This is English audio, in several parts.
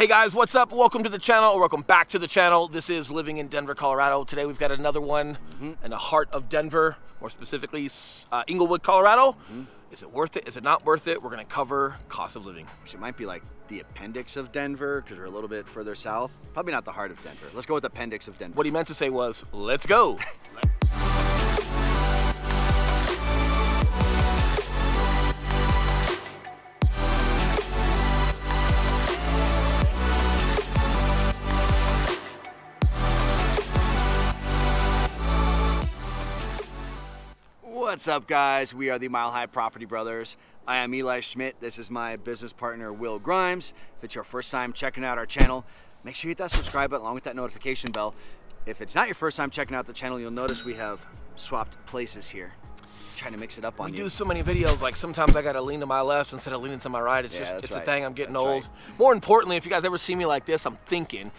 Hey guys, what's up? Welcome to the channel, or welcome back to the channel. This is Living in Denver, Colorado. Today we've got another one in the heart of Denver, more specifically Englewood, Colorado. Is it worth it? Is it not worth it? We're gonna cover cost of living. Which it might be like the appendix of Denver because we're a little bit further south. Probably not the heart of Denver. Let's go with appendix of Denver. What he meant to say was, let's go. What's up, guys? We are the Mile High Property Brothers. I am Eli Schmidt. This is my business partner, Will Grimes. If it's your first time checking out our channel, make sure you hit that subscribe button along with that notification bell. If it's not your first time checking out the channel, you'll notice we have swapped places here. Trying to mix it up on you. We do so many videos, like sometimes I gotta lean to my left instead of leaning to my right. It's just, it's right. a thing. I'm getting That's old. right. More importantly, if you guys ever see me like this, I'm thinking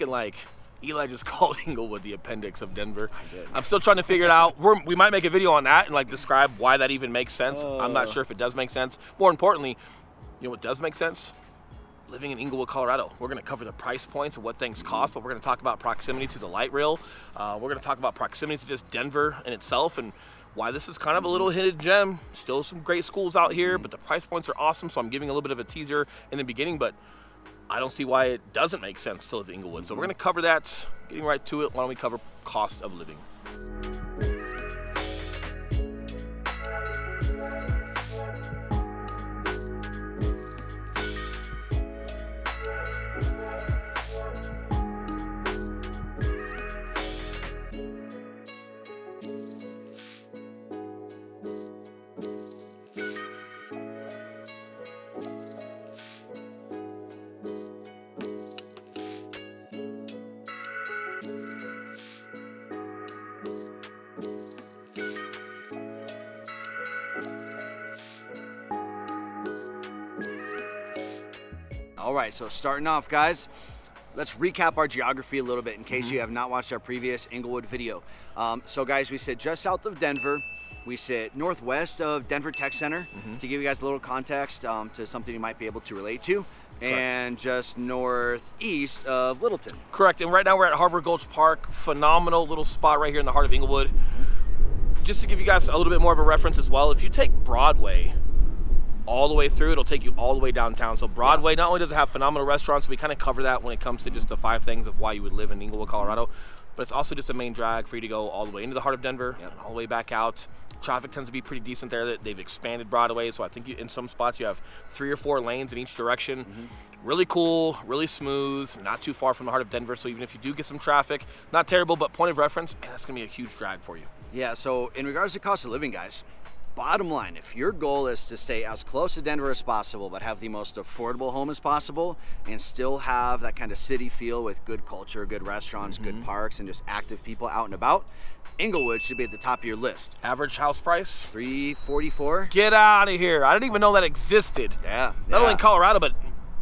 like, Eli just called Englewood the appendix of Denver. I did. I'm still trying to figure it out. We might make a video on that and like describe why that even makes sense. I'm not sure if it does make sense. More importantly, you know what does make sense? Living in Englewood, Colorado. We're gonna cover the price points and what things cost, but we're gonna talk about proximity to the light rail. We're gonna talk about proximity to just Denver in itself and why this is kind of a little hidden gem. Still some great schools out here, but the price points are awesome, so I'm giving a little bit of a teaser in the beginning, but I don't see why it doesn't make sense to live in Englewood. So we're gonna cover that. Getting right to it, why don't we cover cost of living? All right, so starting off, guys, let's recap our geography a little bit in case you have not watched our previous Englewood video. So guys, we sit just south of Denver. We sit northwest of Denver Tech Center to give you guys a little context to something you might be able to relate to. And just northeast of Littleton. Correct, and right now we're at Harvard Gulch Park. Phenomenal little spot right here in the heart of Englewood. Just to give you guys a little bit more of a reference as well, if you take Broadway all the way through, it'll take you all the way downtown. So Broadway, not only does it have phenomenal restaurants, we kind of cover that when it comes to just the 5 things of why you would live in Englewood, Colorado, but it's also just a main drag for you to go all the way into the heart of Denver and all the way back out. Traffic tends to be pretty decent there. They've expanded Broadway, so I think in some spots you have 3 or 4 lanes in each direction. Really cool, really smooth, not too far from the heart of Denver, so even if you do get some traffic, not terrible, but point of reference, man, that's gonna be a huge drag for you. Yeah, so in regards to cost of living, guys, bottom line, if your goal is to stay as close to Denver as possible, but have the most affordable home as possible, and still have that kind of city feel with good culture, good restaurants, good parks, and just active people out and about, Englewood should be at the top of your list. Average house price? $344. Get out of here. I didn't even know that existed. Yeah. Not only in Colorado, but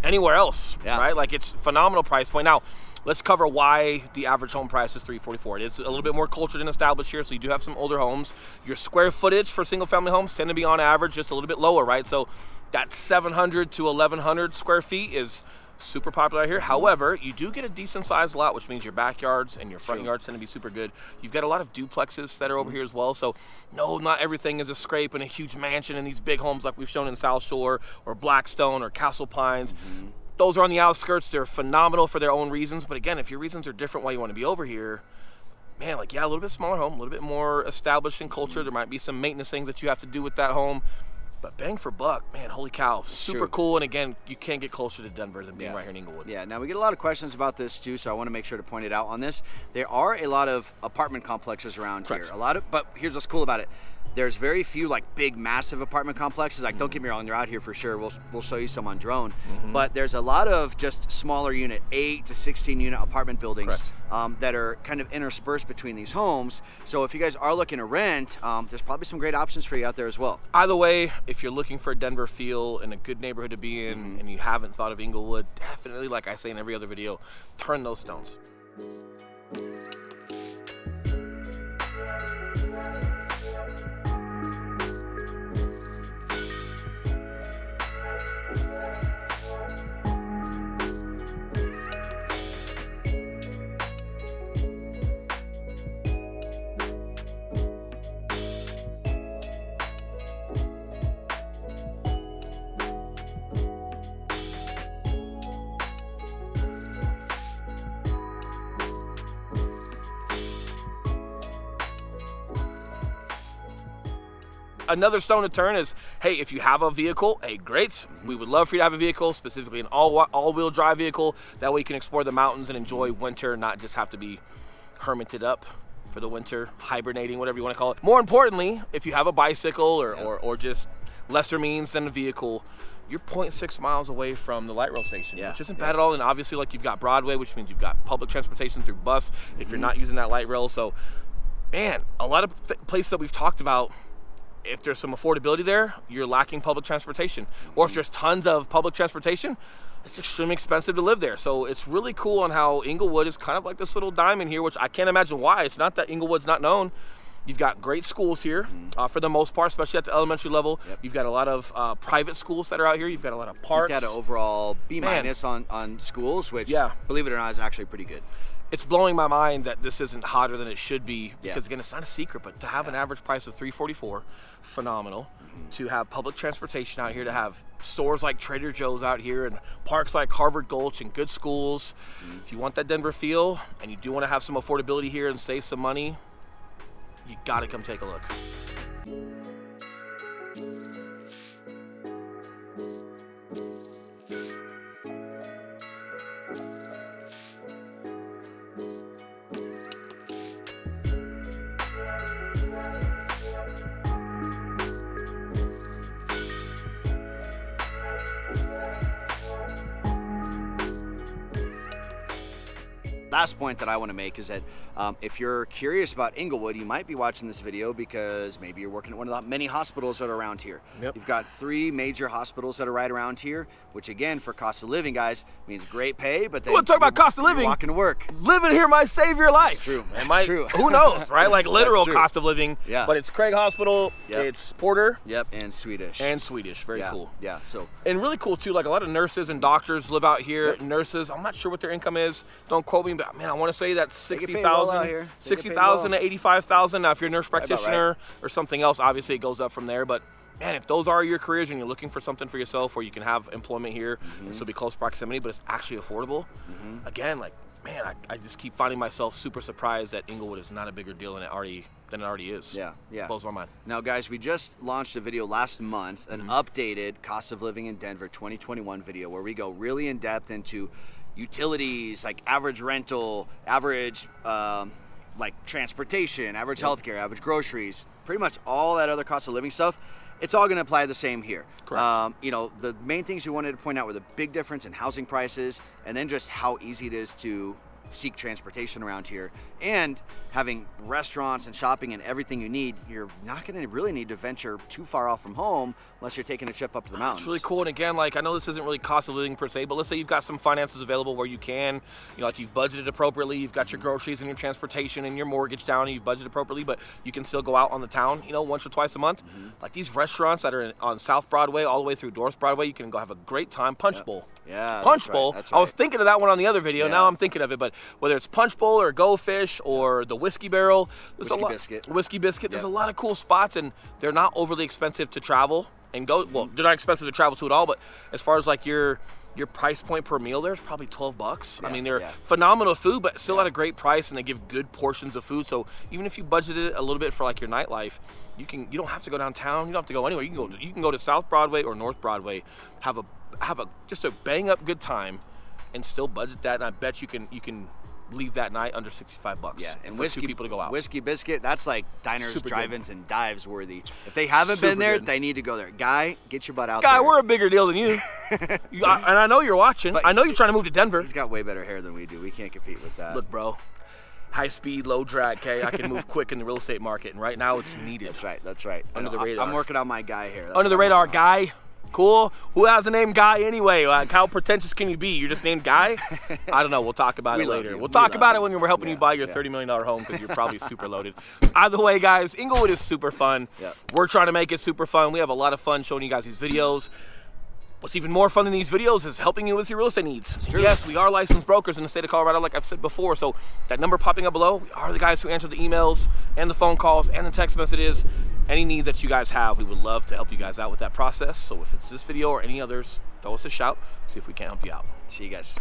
anywhere else, Yeah. right? Like, it's phenomenal price point. Now, let's cover why the average home price is $344. It is a little bit more cultured and established here, so you do have some older homes. Your square footage for single-family homes tend to be on average just a little bit lower, right? So that 700 to 1,100 square feet is super popular here. However, you do get a decent-sized lot, which means your backyards and your front yards tend to be super good. You've got a lot of duplexes that are over here as well. So no, not everything is a scrape and a huge mansion and these big homes like we've shown in South Shore or Blackstone or Castle Pines. Those are on the outskirts. They're phenomenal for their own reasons. But again, if your reasons are different why you want to be over here, man, like, yeah, a little bit smaller home, a little bit more established in culture. There might be some maintenance things that you have to do with that home. But bang for buck, man, holy cow, super cool. And again, you can't get closer to Denver than being right here in Englewood. Yeah, now we get a lot of questions about this too, so I want to make sure to point it out on this. There are a lot of apartment complexes around here. But here's what's cool about it. There's very few like big, massive apartment complexes. Like, don't get me wrong, they're out here for sure. We'll show you some on drone. But there's a lot of just smaller unit, 8 to 16 unit apartment buildings that are kind of interspersed between these homes. So if you guys are looking to rent, there's probably some great options for you out there as well. Either way, if you're looking for a Denver feel and a good neighborhood to be in, and you haven't thought of Englewood, definitely, like I say in every other video, turn those stones. another stone to turn is, hey, if you have a vehicle, hey, great. We would love for you to have a vehicle, specifically an all-wheel drive vehicle. That way you can explore the mountains and enjoy winter, not just have to be hermited up for the winter, hibernating, whatever you want to call it. More importantly, if you have a bicycle or just lesser means than a vehicle, you're 0.6 miles away from the light rail station, which isn't bad at all. And obviously, like, you've got Broadway, which means you've got public transportation through bus if you're not using that light rail. So, man, a lot of places that we've talked about, if there's some affordability there, you're lacking public transportation. Or if there's tons of public transportation, it's extremely expensive to live there. So it's really cool on how Englewood is kind of like this little diamond here, which I can't imagine why. It's not that Englewood's not known. You've got great schools here for the most part, especially at the elementary level. You've got a lot of private schools that are out here. You've got a lot of parks. You've got an overall B- on schools, which, believe it or not, is actually pretty good. It's blowing my mind that this isn't hotter than it should be because, again, it's not a secret, but to have an average price of $344, phenomenal. To have public transportation out here, to have stores like Trader Joe's out here and parks like Harvard Gulch and good schools. If you want that Denver feel and you do want to have some affordability here and save some money, you got to come take a look. Last point that I want to make is that if you're curious about Englewood, you might be watching this video because maybe you're working at one of the many hospitals that are around here. You've got 3 major hospitals that are right around here, which again, for cost of living, guys, means great pay. But then we'll talk about cost of living. Walking to work, living here might save your life. That's true. That's true. Who knows, right? Like literal cost of living. Yeah. But it's Craig Hospital. It's Porter. And Swedish. Very cool. Yeah. So and really cool too. Like a lot of nurses and doctors live out here. Nurses, I'm not sure what their income is. Don't quote me, but man, I want to say that's 60,000. 60,000 to 85,000. Now, if you're a nurse practitioner or something else, obviously it goes up from there. But man, if those are your careers and you're looking for something for yourself where you can have employment here and still be close proximity, but it's actually affordable, again, like, man, I just keep finding myself super surprised that Englewood is not a bigger deal than it already is. Yeah. Blows my mind. Now, guys, we just launched a video last month, an updated cost of living in Denver 2021 video, where we go really in depth into utilities, like average rental, average like transportation, average healthcare, average groceries, pretty much all that other cost of living stuff. It's all going to apply the same here. Correct. The main things we wanted to point out were the big difference in housing prices, and then just how easy it is to seek transportation around here, and having restaurants and shopping and everything you need. You're not going to really need to venture too far off from home unless you're taking a trip up to the mountains. It's really cool. And again, like, I know this isn't really cost of living per se, but let's say you've got some finances available where you can, like you've budgeted appropriately, you've got your groceries and your transportation and your mortgage down, and you've budgeted appropriately, but you can still go out on the town, once or twice a month. Like these restaurants that are on South Broadway all the way through North Broadway, you can go have a great time. Punch Bowl. Punch Bowl. That's right. I was thinking of that one on the other video. Now I'm thinking of it, but whether it's Punch Bowl or Go Fish or the Whiskey Barrel, Whiskey Biscuit. There's a lot of cool spots, and they're not overly expensive to travel and go. Well, they're not expensive to travel to at all, but as far as like your price point per meal, there's probably $12. I mean, they're phenomenal food, but still at a great price, and they give good portions of food. So even if you budgeted a little bit for like your nightlife, you don't have to go downtown. You don't have to go anywhere. You can go to South Broadway or North Broadway, have a just a bang up good time, and still budget that. And I bet you can leave that night under $65. Yeah, and for 2 people to go out. Whiskey Biscuit, that's like diners, Super drive-ins, and dives worthy. If they haven't been there, they need to go there. Guy, get your butt out there. Guy, we're a bigger deal than you. And I know you're watching. But I know you're trying to move to Denver. He's got way better hair than we do. We can't compete with that. Look, bro. High speed, low drag, okay? I can move quick in the real estate market, and right now it's needed. That's right. Under the radar. I'm working on my guy hair. Under the radar, Guy. Cool. Who has the name Guy anyway? Like, how pretentious can you be? You're just named Guy? I don't know. We'll talk about it later. We'll talk about it when we're helping you buy your $30 million home, because you're probably super loaded. Either way, guys, Englewood is super fun. We're trying to make it super fun. We have a lot of fun showing you guys these videos. What's even more fun than these videos is helping you with your real estate needs. Yes, we are licensed brokers in the state of Colorado, like I've said before. So that number popping up below, we are the guys who answer the emails and the phone calls and the text messages. Any needs that you guys have, we would love to help you guys out with that process. So if it's this video or any others, throw us a shout, see if we can help you out. See you guys.